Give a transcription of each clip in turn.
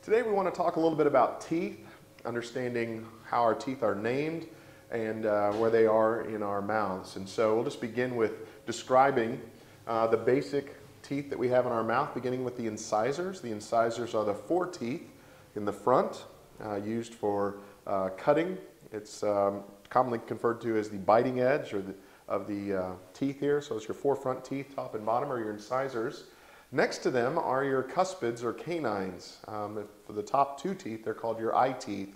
Today we want to talk a little bit about teeth, understanding how our teeth are named and where they are in our mouths. And so we'll just begin with describing the basic teeth that we have in our mouth, beginning with the incisors. The incisors are the four teeth in the front used for cutting. It's commonly referred to as the biting edge of the teeth here. So it's your four front teeth, top and bottom, are your incisors. Next to them are your cuspids or canines. For the top two teeth, they're called your eye teeth.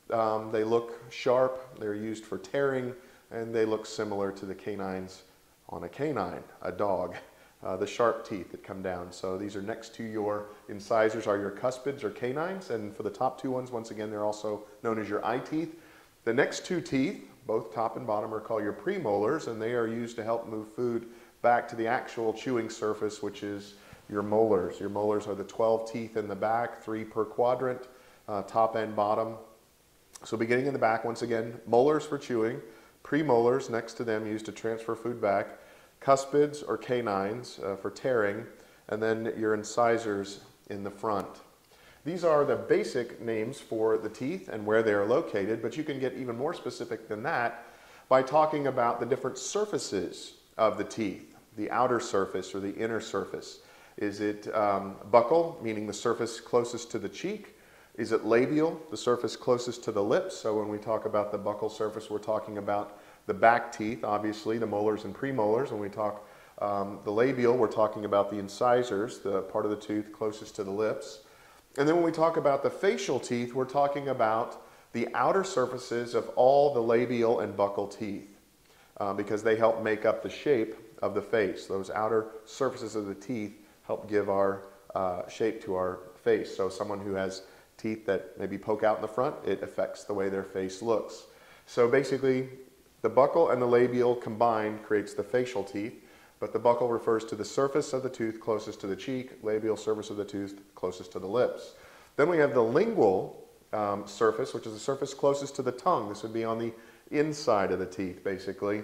They look sharp, they're used for tearing, and they look similar to the canines on a canine, a dog. The sharp teeth that come down. So these are next to your incisors are your cuspids or canines, and for the top two ones, once again, they're also known as your eye teeth. The next two teeth, both top and bottom, are called your premolars, and they are used to help move food back to the actual chewing surface, which is your molars. Your molars are the 12 teeth in the back, 3 per quadrant, top and bottom. So beginning in the back, once again, molars for chewing, premolars next to them used to transfer food back, cuspids or canines for tearing, and then your incisors in the front. These are the basic names for the teeth and where they are located, but you can get even more specific than that by talking about the different surfaces of the teeth, the outer surface or the inner surface. Is it buccal, meaning the surface closest to the cheek? Is it labial, the surface closest to the lips? So when we talk about the buccal surface, we're talking about the back teeth, obviously, the molars and premolars. When we talk the labial, we're talking about the incisors, the part of the tooth closest to the lips. And then when we talk about the facial teeth, we're talking about the outer surfaces of all the labial and buccal teeth because they help make up the shape of the face. Those outer surfaces of the teeth help give our shape to our face. So someone who has teeth that maybe poke out in the front, it affects the way their face looks. So basically, the buccal and the labial combined creates the facial teeth, but the buccal refers to the surface of the tooth closest to the cheek, labial surface of the tooth closest to the lips. Then we have the lingual surface, which is the surface closest to the tongue. This would be on the inside of the teeth, basically.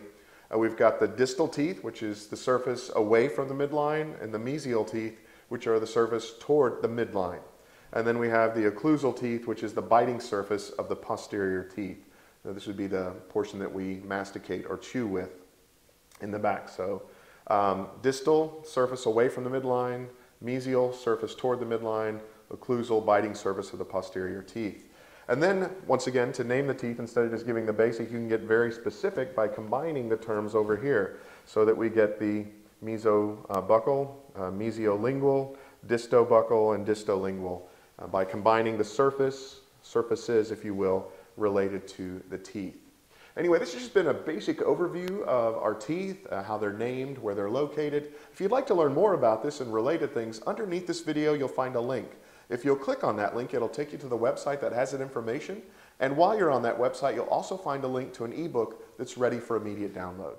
We've got the distal teeth, which is the surface away from the midline, and the mesial teeth, which are the surface toward the midline. And then we have the occlusal teeth, which is the biting surface of the posterior teeth. Now, this would be the portion that we masticate or chew with in the back. So distal, surface away from the midline, mesial, surface toward the midline, occlusal, biting surface of the posterior teeth. And then, once again, to name the teeth, instead of just giving the basic, you can get very specific by combining the terms over here so that we get the mesobuccal, mesiolingual, distobuccal, and distolingual by combining the surfaces, if you will, related to the teeth. Anyway, this has just been a basic overview of our teeth, how they're named, where they're located. If you'd like to learn more about this and related things, underneath this video you'll find a link. If you'll click on that link, it'll take you to the website that has that information. And while you're on that website, you'll also find a link to an ebook that's ready for immediate download.